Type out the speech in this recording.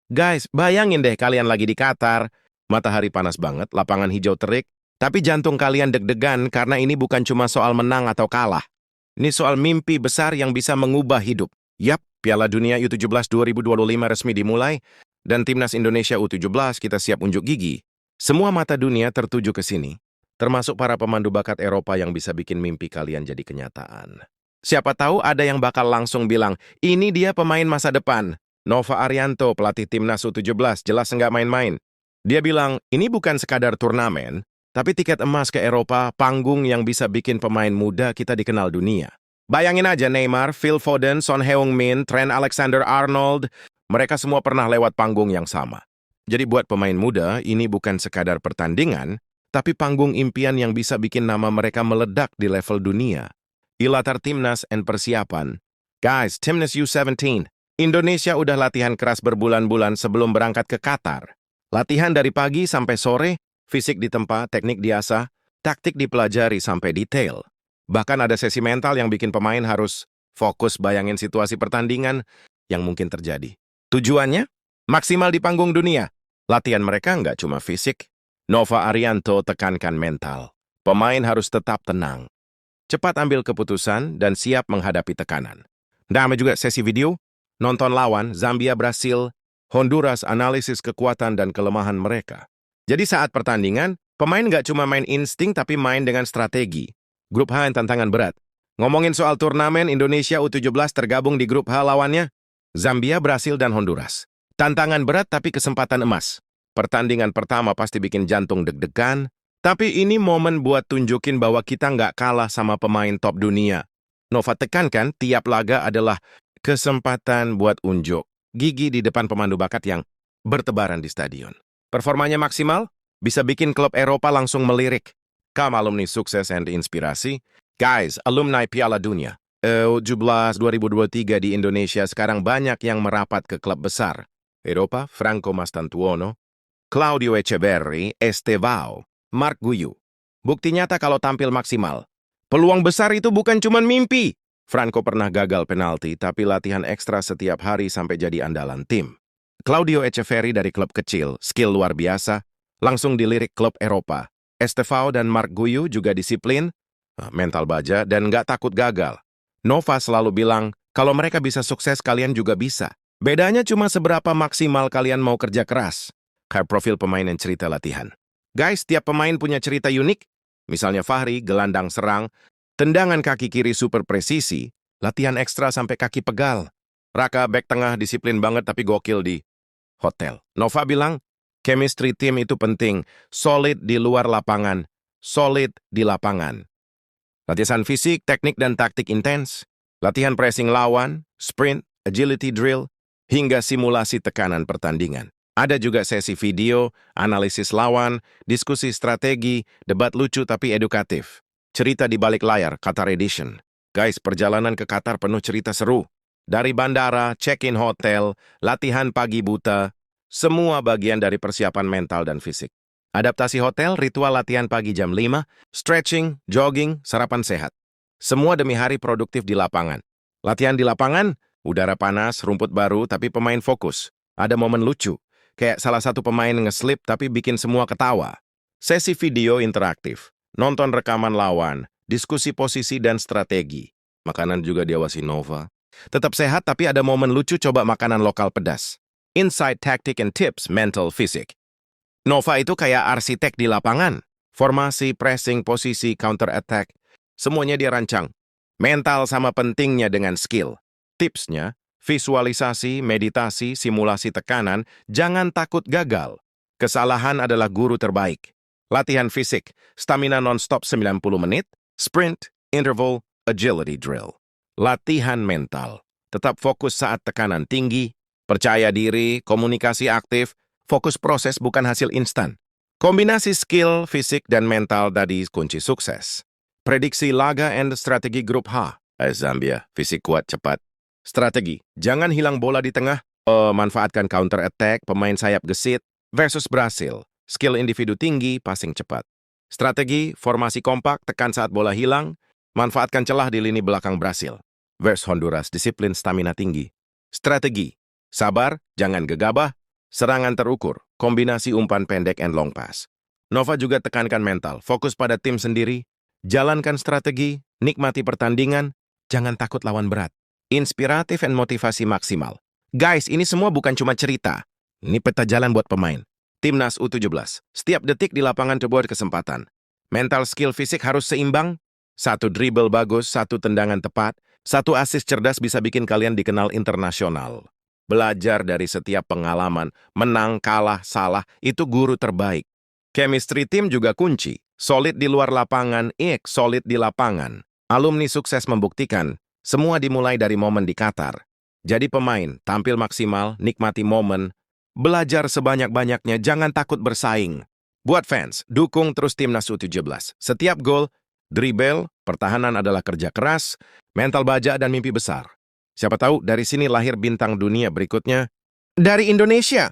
Guys, bayangin deh kalian lagi di Qatar, matahari panas banget, lapangan hijau terik, tapi jantung kalian deg-degan karena ini bukan cuma soal menang atau kalah. Ini soal mimpi besar yang bisa mengubah hidup. Yap, Piala Dunia U17 2025 resmi dimulai, dan Timnas Indonesia U17 kita siap unjuk gigi. Semua mata dunia tertuju ke sini, termasuk para pemandu bakat Eropa yang bisa bikin mimpi kalian jadi kenyataan. Siapa tahu ada yang bakal langsung bilang, ini dia pemain masa depan. Nova Arianto, pelatih Timnas U17, jelas nggak main-main. Dia bilang, ini bukan sekadar turnamen, tapi tiket emas ke Eropa, panggung yang bisa bikin pemain muda kita dikenal dunia. Bayangin aja Neymar, Phil Foden, Son Heung-min, Trent Alexander-Arnold, mereka semua pernah lewat panggung yang sama. Jadi buat pemain muda, ini bukan sekadar pertandingan, tapi panggung impian yang bisa bikin nama mereka meledak di level dunia. Di latar Timnas dan persiapan. Guys, Timnas U17. Indonesia udah latihan keras berbulan-bulan sebelum berangkat ke Qatar. Latihan dari pagi sampai sore, fisik ditempa, teknik diasah, taktik dipelajari sampai detail. Bahkan ada sesi mental yang bikin pemain harus fokus bayangin situasi pertandingan yang mungkin terjadi. Tujuannya? Maksimal di panggung dunia. Latihan mereka nggak cuma fisik. Nova Arianto tekankan mental. Pemain harus tetap tenang. Cepat ambil keputusan dan siap menghadapi tekanan. Nama juga sesi video. Nonton lawan, Zambia, Brasil, Honduras, analisis kekuatan dan kelemahan mereka. Jadi saat pertandingan, pemain nggak cuma main insting tapi main dengan strategi. Grup H yang tantangan berat. Ngomongin soal turnamen, Indonesia U17 tergabung di grup H lawannya, Zambia, Brasil, dan Honduras. Tantangan berat tapi kesempatan emas. Pertandingan pertama pasti bikin jantung deg-degan, tapi ini momen buat tunjukin bahwa kita nggak kalah sama pemain top dunia. Nova tekankan tiap laga adalah kesempatan buat unjuk gigi di depan pemandu bakat yang bertebaran di stadion. Performanya maksimal, bisa bikin klub Eropa langsung melirik. Kamu alumni sukses dan inspirasi. Guys, alumni Piala Dunia U17 2023 di Indonesia sekarang banyak yang merapat ke klub besar. Eropa, Franco Mastantuono, Claudio Echeverri, Estevao, Mark Guiu. Bukti nyata kalau tampil maksimal. Peluang besar itu bukan cuma mimpi. Franco pernah gagal penalti, tapi latihan ekstra setiap hari sampai jadi andalan tim. Claudio Echeverri dari klub kecil, skill luar biasa, langsung dilirik klub Eropa. Estevao dan Mark Guiu juga disiplin, mental baja, dan nggak takut gagal. Nova selalu bilang, kalau mereka bisa sukses, kalian juga bisa. Bedanya cuma seberapa maksimal kalian mau kerja keras. Kayak profil pemain dan cerita latihan. Guys, tiap pemain punya cerita unik. Misalnya Fahri, gelandang serang, tendangan kaki kiri super presisi, latihan ekstra sampai kaki pegal. Raka, back tengah, disiplin banget tapi gokil di hotel. Nova bilang, chemistry team itu penting, solid di luar lapangan, solid di lapangan. Latihan fisik, teknik, dan taktik intens, latihan pressing lawan, sprint, agility drill, hingga simulasi tekanan pertandingan. Ada juga sesi video, analisis lawan, diskusi strategi, debat lucu tapi edukatif. Cerita di balik layar, Qatar Edition. Guys, perjalanan ke Qatar penuh cerita seru. Dari bandara, check-in hotel, latihan pagi buta, semua bagian dari persiapan mental dan fisik. Adaptasi hotel, ritual latihan pagi jam 5, stretching, jogging, sarapan sehat. Semua demi hari produktif di lapangan. Latihan di lapangan, udara panas, rumput baru, tapi pemain fokus. Ada momen lucu, kayak salah satu pemain nge-slip tapi bikin semua ketawa. Sesi video interaktif. Nonton rekaman lawan, diskusi posisi dan strategi. Makanan juga diawasi Nova. Tetap sehat tapi ada momen lucu coba makanan lokal pedas. Insight, tactic, and tips, mental, fisik. Nova itu kayak arsitek di lapangan. Formasi, pressing, posisi, counter attack. Semuanya dia rancang. Mental sama pentingnya dengan skill. Tipsnya, visualisasi, meditasi, simulasi tekanan, jangan takut gagal. Kesalahan adalah guru terbaik. Latihan fisik, stamina non-stop 90 menit, sprint, interval, agility drill. Latihan mental, tetap fokus saat tekanan tinggi, percaya diri, komunikasi aktif, fokus proses bukan hasil instan. Kombinasi skill, fisik, dan mental tadi kunci sukses. Prediksi laga and strategi grup H. Zambia, fisik kuat cepat. Strategi, jangan hilang bola di tengah, manfaatkan counter attack, pemain sayap gesit, versus Brasil. Skill individu tinggi, passing cepat. Strategi, formasi kompak, tekan saat bola hilang, manfaatkan celah di lini belakang Brasil. Versus Honduras, disiplin stamina tinggi. Strategi, sabar, jangan gegabah, serangan terukur, kombinasi umpan pendek and long pass. Nova juga tekankan mental, fokus pada tim sendiri, jalankan strategi, nikmati pertandingan, jangan takut lawan berat. Inspiratif dan motivasi maksimal. Guys, ini semua bukan cuma cerita. Ini peta jalan buat pemain. Timnas U17. Setiap detik di lapangan terbuat kesempatan. Mental skill fisik harus seimbang. Satu dribble bagus, satu tendangan tepat, satu assist cerdas bisa bikin kalian dikenal internasional. Belajar dari setiap pengalaman, menang, kalah, salah, itu guru terbaik. Chemistry tim juga kunci. Solid di luar lapangan, solid di lapangan. Alumni sukses membuktikan, semua dimulai dari momen di Qatar. Jadi pemain, tampil maksimal, nikmati momen, belajar sebanyak-banyaknya, jangan takut bersaing. Buat fans, dukung terus Timnas U17. Setiap gol, dribble, pertahanan adalah kerja keras, mental baja dan mimpi besar. Siapa tahu dari sini lahir bintang dunia berikutnya dari Indonesia.